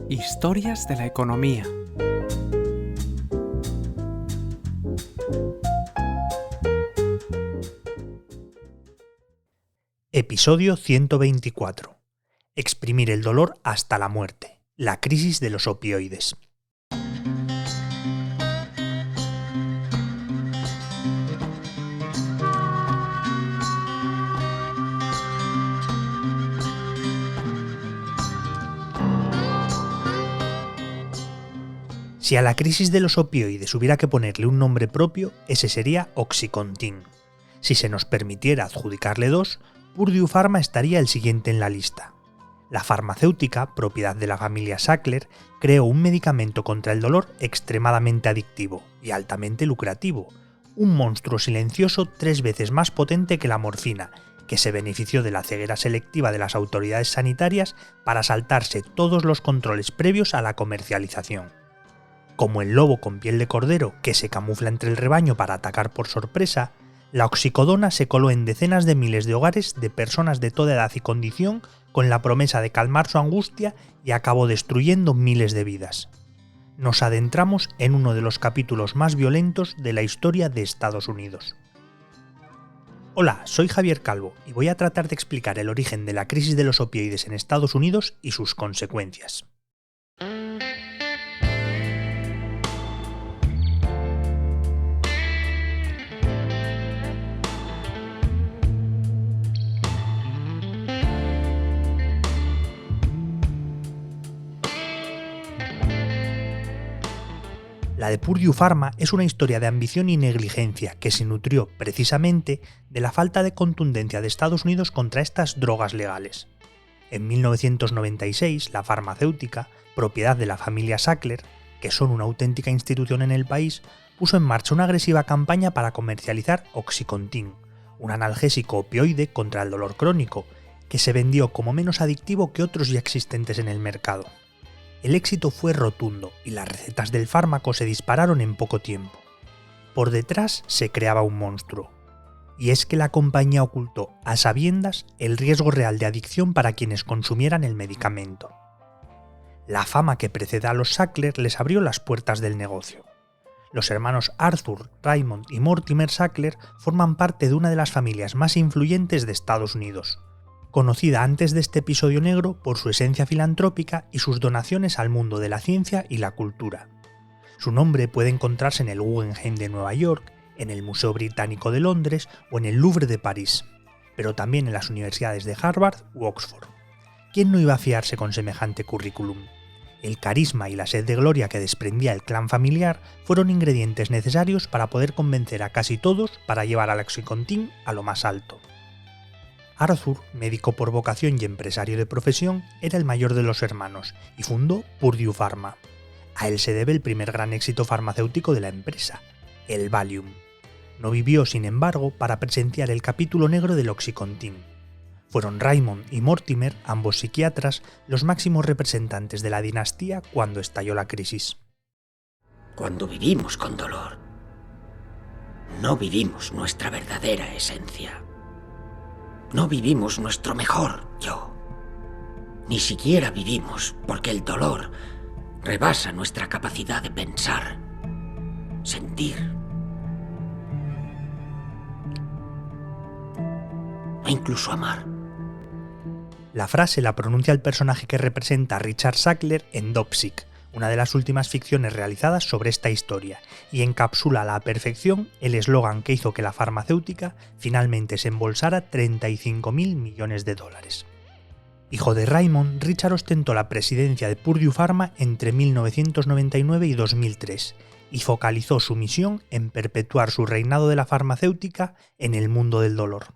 Historias de la economía. Episodio 124. Exprimir el dolor hasta la muerte. La crisis de los opioides. Si a la crisis de los opioides hubiera que ponerle un nombre propio, ese sería Oxycontin. Si se nos permitiera adjudicarle dos, Purdue Pharma estaría el siguiente en la lista. La farmacéutica, propiedad de la familia Sackler, creó un medicamento contra el dolor extremadamente adictivo y altamente lucrativo, un monstruo silencioso 3 veces más potente que la morfina, que se benefició de la ceguera selectiva de las autoridades sanitarias para saltarse todos los controles previos a la comercialización. Como el lobo con piel de cordero que se camufla entre el rebaño para atacar por sorpresa, la oxicodona se coló en decenas de miles de hogares de personas de toda edad y condición con la promesa de calmar su angustia y acabó destruyendo miles de vidas. Nos adentramos en uno de los capítulos más violentos de la historia de Estados Unidos. Hola, soy Javier Calvo y voy a tratar de explicar el origen de la crisis de los opioides en Estados Unidos y sus consecuencias. La de Purdue Pharma es una historia de ambición y negligencia que se nutrió precisamente de la falta de contundencia de Estados Unidos contra estas drogas legales. En 1996, la farmacéutica, propiedad de la familia Sackler, que son una auténtica institución en el país, puso en marcha una agresiva campaña para comercializar Oxycontin, un analgésico opioide contra el dolor crónico, que se vendió como menos adictivo que otros ya existentes en el mercado. El éxito fue rotundo y las recetas del fármaco se dispararon en poco tiempo. Por detrás se creaba un monstruo. Y es que la compañía ocultó a sabiendas el riesgo real de adicción para quienes consumieran el medicamento. La fama que precede a los Sackler les abrió las puertas del negocio. Los hermanos Arthur, Raymond y Mortimer Sackler forman parte de una de las familias más influyentes de Estados Unidos, conocida antes de este episodio negro por su esencia filantrópica y sus donaciones al mundo de la ciencia y la cultura. Su nombre puede encontrarse en el Guggenheim de Nueva York, en el Museo Británico de Londres o en el Louvre de París, pero también en las universidades de Harvard u Oxford. ¿Quién no iba a fiarse con semejante currículum? El carisma y la sed de gloria que desprendía el clan familiar fueron ingredientes necesarios para poder convencer a casi todos para llevar al Oxycontin a lo más alto. Arthur, médico por vocación y empresario de profesión, era el mayor de los hermanos y fundó Purdue Pharma. A él se debe el primer gran éxito farmacéutico de la empresa, el Valium. No vivió, sin embargo, para presenciar el capítulo negro del Oxycontin. Fueron Raymond y Mortimer, ambos psiquiatras, los máximos representantes de la dinastía cuando estalló la crisis. Cuando vivimos con dolor, no vivimos nuestra verdadera esencia. No vivimos nuestro mejor yo. Ni siquiera vivimos porque el dolor rebasa nuestra capacidad de pensar, sentir e incluso amar. La frase la pronuncia el personaje que representa a Richard Sackler en Dopsic, una de las últimas ficciones realizadas sobre esta historia, y encapsula a la perfección el eslogan que hizo que la farmacéutica finalmente se embolsara $35.000 millones. Hijo de Raymond, Richard ostentó la presidencia de Purdue Pharma entre 1999 y 2003, y focalizó su misión en perpetuar su reinado de la farmacéutica en el mundo del dolor.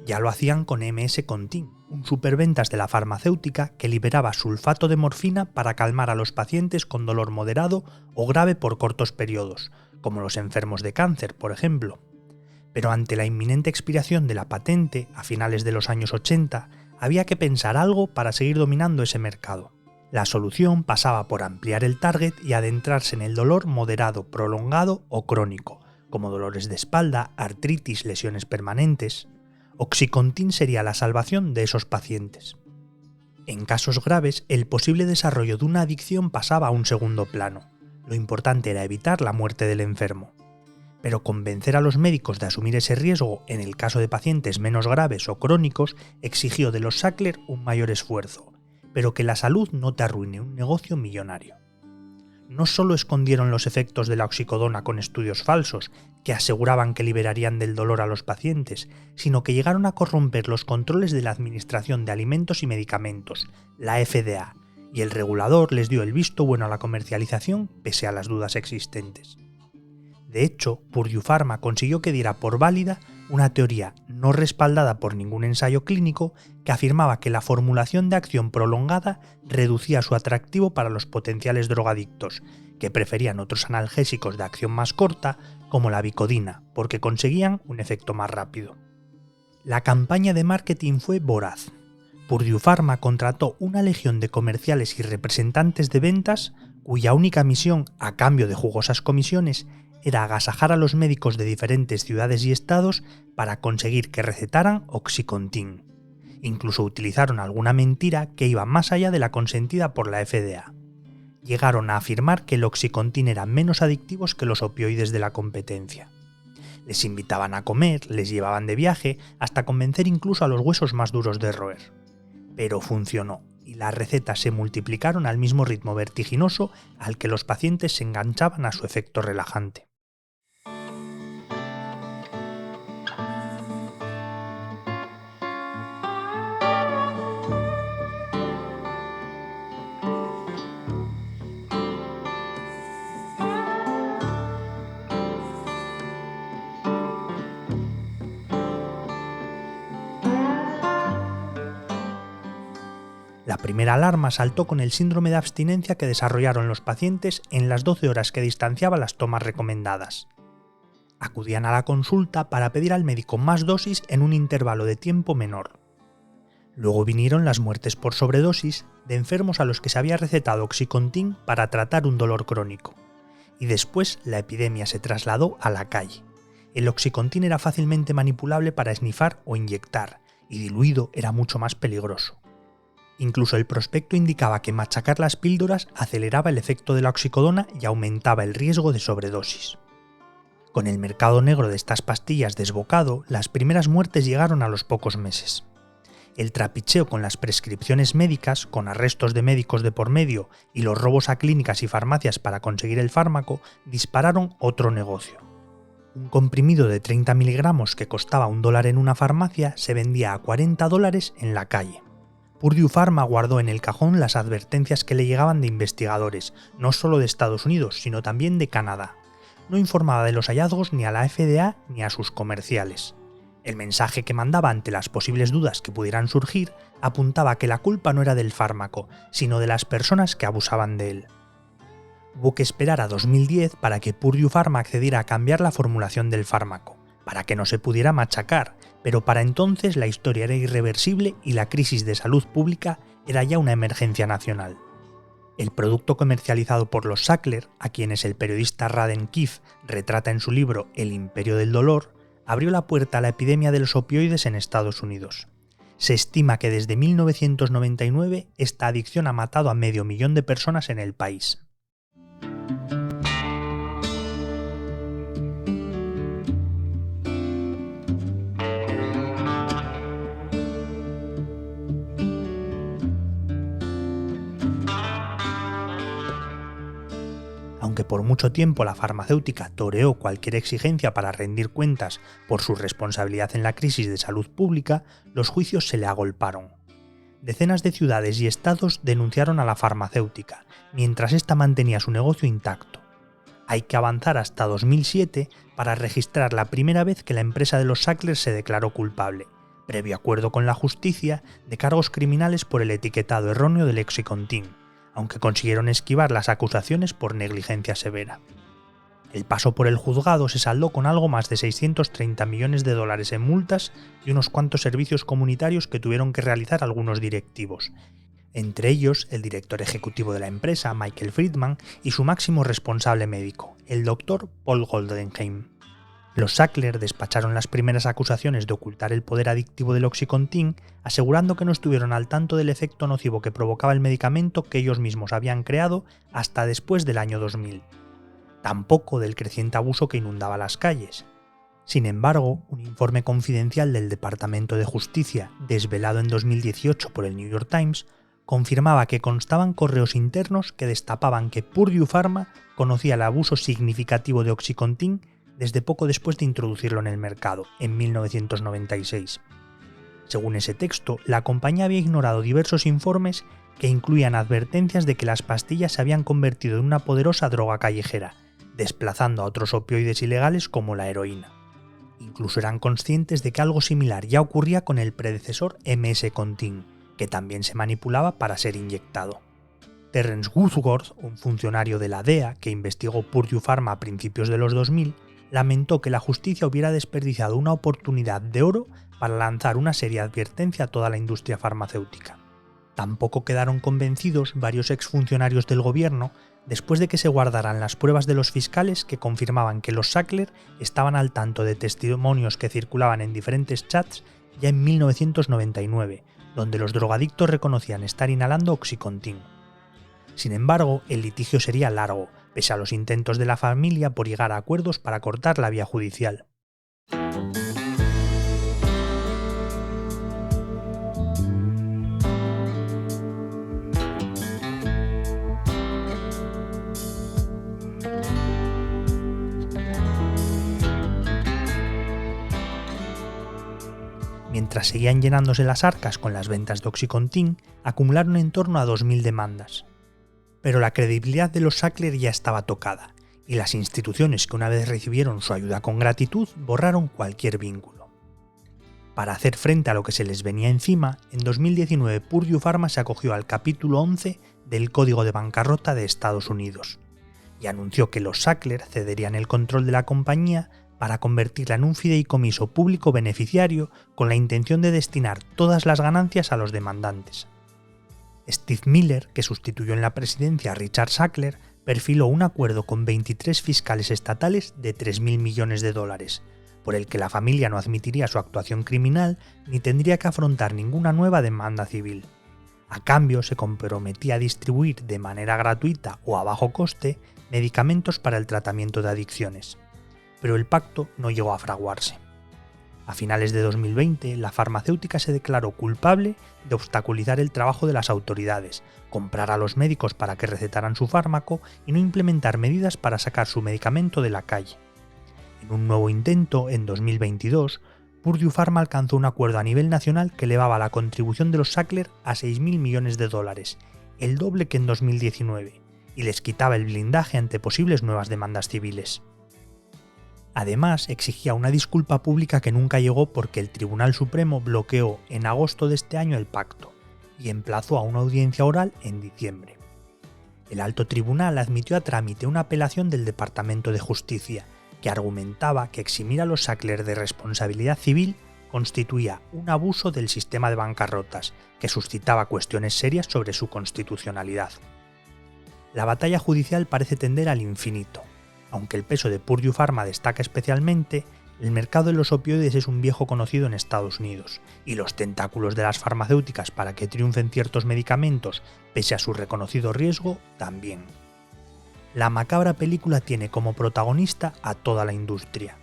Ya lo hacían con MS Contin, un un superventas de la farmacéutica que liberaba sulfato de morfina para calmar a los pacientes con dolor moderado o grave por cortos periodos, como los enfermos de cáncer, por ejemplo. Pero ante la inminente expiración de la patente, a finales de los años 80, había que pensar algo para seguir dominando ese mercado. La solución pasaba por ampliar el target y adentrarse en el dolor moderado, prolongado o crónico, como dolores de espalda, artritis, lesiones permanentes. Oxycontin sería la salvación de esos pacientes. En casos graves, el posible desarrollo de una adicción pasaba a un segundo plano. Lo importante era evitar la muerte del enfermo. Pero convencer a los médicos de asumir ese riesgo en el caso de pacientes menos graves o crónicos exigió de los Sackler un mayor esfuerzo, pero que la salud no te arruine un negocio millonario. No solo escondieron los efectos de la oxicodona con estudios falsos, que aseguraban que liberarían del dolor a los pacientes, sino que llegaron a corromper los controles de la Administración de Alimentos y Medicamentos, la FDA, y el regulador les dio el visto bueno a la comercialización pese a las dudas existentes. De hecho, Purdue Pharma consiguió que diera por válida una teoría no respaldada por ningún ensayo clínico que afirmaba que la formulación de acción prolongada reducía su atractivo para los potenciales drogadictos, que preferían otros analgésicos de acción más corta, como la Vicodina, porque conseguían un efecto más rápido. La campaña de marketing fue voraz. Purdue Pharma contrató una legión de comerciales y representantes de ventas cuya única misión, a cambio de jugosas comisiones, era agasajar a los médicos de diferentes ciudades y estados para conseguir que recetaran Oxycontin. Incluso utilizaron alguna mentira que iba más allá de la consentida por la FDA. Llegaron a afirmar que el Oxycontin era menos adictivos que los opioides de la competencia. Les invitaban a comer, les llevaban de viaje, hasta convencer incluso a los huesos más duros de roer. Pero funcionó, y las recetas se multiplicaron al mismo ritmo vertiginoso al que los pacientes se enganchaban a su efecto relajante. La primera alarma saltó con el síndrome de abstinencia que desarrollaron los pacientes en las 12 horas que distanciaba las tomas recomendadas. Acudían a la consulta para pedir al médico más dosis en un intervalo de tiempo menor. Luego vinieron las muertes por sobredosis de enfermos a los que se había recetado Oxycontin para tratar un dolor crónico. Y después la epidemia se trasladó a la calle. El Oxycontin era fácilmente manipulable para esnifar o inyectar, y diluido era mucho más peligroso. Incluso el prospecto indicaba que machacar las píldoras aceleraba el efecto de la oxicodona y aumentaba el riesgo de sobredosis. Con el mercado negro de estas pastillas desbocado, las primeras muertes llegaron a los pocos meses. El trapicheo con las prescripciones médicas, con arrestos de médicos de por medio y los robos a clínicas y farmacias para conseguir el fármaco, dispararon otro negocio. Un comprimido de 30 miligramos que costaba $1 en una farmacia se vendía a $40 en la calle. Purdue Pharma guardó en el cajón las advertencias que le llegaban de investigadores, no solo de Estados Unidos, sino también de Canadá. No informaba de los hallazgos ni a la FDA ni a sus comerciales. El mensaje que mandaba ante las posibles dudas que pudieran surgir apuntaba a que la culpa no era del fármaco, sino de las personas que abusaban de él. Hubo que esperar a 2010 para que Purdue Pharma accediera a cambiar la formulación del fármaco, para que no se pudiera machacar, pero para entonces la historia era irreversible y la crisis de salud pública era ya una emergencia nacional. El producto comercializado por los Sackler, a quienes el periodista Radden Keefe retrata en su libro El imperio del dolor, abrió la puerta a la epidemia de los opioides en Estados Unidos. Se estima que desde 1999 esta adicción ha matado a 500.000 de personas en el país. Aunque por mucho tiempo la farmacéutica toreó cualquier exigencia para rendir cuentas por su responsabilidad en la crisis de salud pública, los juicios se le agolparon. Decenas de ciudades y estados denunciaron a la farmacéutica, mientras ésta mantenía su negocio intacto. Hay que avanzar hasta 2007 para registrar la primera vez que la empresa de los Sackler se declaró culpable, previo acuerdo con la justicia, de cargos criminales por el etiquetado erróneo del Oxycontin, aunque consiguieron esquivar las acusaciones por negligencia severa. El paso por el juzgado se saldó con algo más de 630 millones de dólares en multas y unos cuantos servicios comunitarios que tuvieron que realizar algunos directivos, entre ellos el director ejecutivo de la empresa, Michael Friedman, y su máximo responsable médico, el Dr. Paul Goldenheim. Los Sackler despacharon las primeras acusaciones de ocultar el poder adictivo del Oxycontin, asegurando que no estuvieron al tanto del efecto nocivo que provocaba el medicamento que ellos mismos habían creado hasta después del año 2000. Tampoco del creciente abuso que inundaba las calles. Sin embargo, un informe confidencial del Departamento de Justicia, desvelado en 2018 por el New York Times, confirmaba que constaban correos internos que destapaban que Purdue Pharma conocía el abuso significativo de Oxycontin desde poco después de introducirlo en el mercado, en 1996. Según ese texto, la compañía había ignorado diversos informes que incluían advertencias de que las pastillas se habían convertido en una poderosa droga callejera, desplazando a otros opioides ilegales como la heroína. Incluso eran conscientes de que algo similar ya ocurría con el predecesor MS-Contin, que también se manipulaba para ser inyectado. Terence Woodworth, un funcionario de la DEA que investigó Purdue Pharma a principios de los 2000, lamentó que la justicia hubiera desperdiciado una oportunidad de oro para lanzar una seria advertencia a toda la industria farmacéutica. Tampoco quedaron convencidos varios exfuncionarios del gobierno después de que se guardaran las pruebas de los fiscales que confirmaban que los Sackler estaban al tanto de testimonios que circulaban en diferentes chats ya en 1999, donde los drogadictos reconocían estar inhalando Oxycontin. Sin embargo, el litigio sería largo, pese a los intentos de la familia por llegar a acuerdos para cortar la vía judicial. Mientras seguían llenándose las arcas con las ventas de Oxycontin, acumularon en torno a 2.000 demandas. Pero la credibilidad de los Sackler ya estaba tocada, y las instituciones que una vez recibieron su ayuda con gratitud borraron cualquier vínculo. Para hacer frente a lo que se les venía encima, en 2019 Purdue Pharma se acogió al capítulo 11 del Código de Bancarrota de Estados Unidos, y anunció que los Sackler cederían el control de la compañía para convertirla en un fideicomiso público beneficiario con la intención de destinar todas las ganancias a los demandantes. Steve Miller, que sustituyó en la presidencia a Richard Sackler, perfiló un acuerdo con 23 fiscales estatales de 3.000 millones de dólares, por el que la familia no admitiría su actuación criminal ni tendría que afrontar ninguna nueva demanda civil. A cambio, se comprometía a distribuir de manera gratuita o a bajo coste medicamentos para el tratamiento de adicciones. Pero el pacto no llegó a fraguarse. A finales de 2020, la farmacéutica se declaró culpable de obstaculizar el trabajo de las autoridades, comprar a los médicos para que recetaran su fármaco y no implementar medidas para sacar su medicamento de la calle. En un nuevo intento, en 2022, Purdue Pharma alcanzó un acuerdo a nivel nacional que elevaba la contribución de los Sackler a 6.000 millones de dólares, el doble que en 2019, y les quitaba el blindaje ante posibles nuevas demandas civiles. Además, exigía una disculpa pública que nunca llegó porque el Tribunal Supremo bloqueó en agosto de este año el pacto y emplazó a una audiencia oral en diciembre. El alto tribunal admitió a trámite una apelación del Departamento de Justicia que argumentaba que eximir a los Sackler de responsabilidad civil constituía un abuso del sistema de bancarrotas que suscitaba cuestiones serias sobre su constitucionalidad. La batalla judicial parece tender al infinito. Aunque el peso de Purdue Pharma destaca especialmente, el mercado de los opioides es un viejo conocido en Estados Unidos, y los tentáculos de las farmacéuticas para que triunfen ciertos medicamentos, pese a su reconocido riesgo, también. La macabra película tiene como protagonista a toda la industria.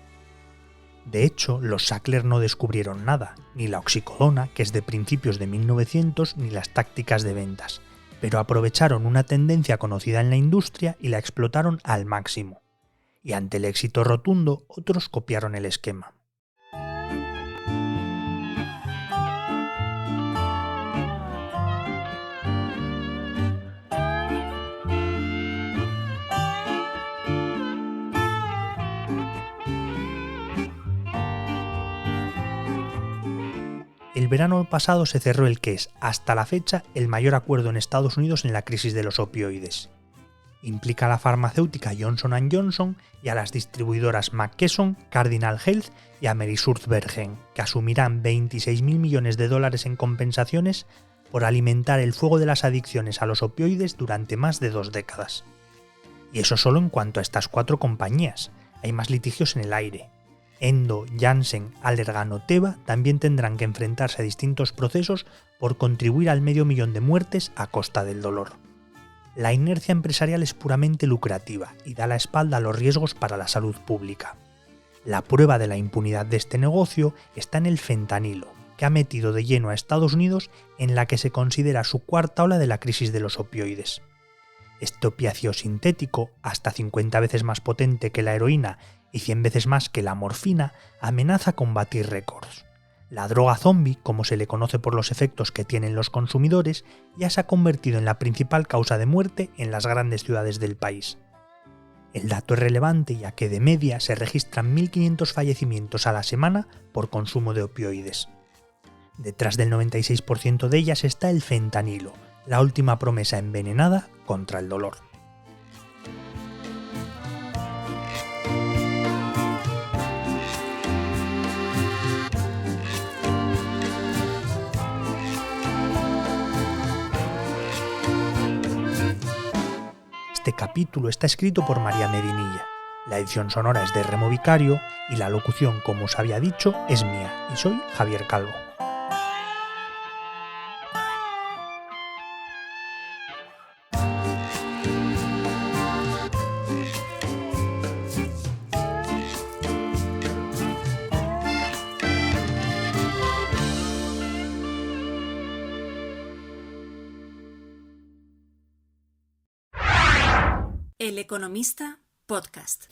De hecho, los Sackler no descubrieron nada, ni la oxicodona, que es de principios de 1900, ni las tácticas de ventas, pero aprovecharon una tendencia conocida en la industria y la explotaron al máximo. Y ante el éxito rotundo, otros copiaron el esquema. el verano pasado se cerró el que es, hasta la fecha, el mayor acuerdo en Estados Unidos en la crisis de los opioides. Implica a la farmacéutica Johnson & Johnson y a las distribuidoras McKesson, Cardinal Health y AmerisourceBergen, que asumirán $26.000 millones en compensaciones por alimentar el fuego de las adicciones a los opioides durante más de 2 décadas. Y eso solo en cuanto a estas 4 compañías. Hay más litigios en el aire. Endo, Janssen, Allergan o Teva también tendrán que enfrentarse a distintos procesos por contribuir al 500.000 de muertes a costa del dolor. La inercia empresarial es puramente lucrativa y da la espalda a los riesgos para la salud pública. La prueba de la impunidad de este negocio está en el fentanilo, que ha metido de lleno a Estados Unidos en la que se considera su 4ª ola de la crisis de los opioides. Este opiáceo sintético, hasta 50 veces más potente que la heroína y 100 veces más que la morfina, amenaza con batir récords. La droga zombie, como se le conoce por los efectos que tienen los consumidores, ya se ha convertido en la principal causa de muerte en las grandes ciudades del país. El dato es relevante ya que de media se registran 1.500 fallecimientos a la semana por consumo de opioides. Detrás del 96% de ellas está el fentanilo, la última promesa envenenada contra el dolor. Este capítulo está escrito por María Medinilla. La edición sonora es de Remo Vicario y la locución, como os había dicho, es mía, y soy Javier Calvo. El Economista Podcast.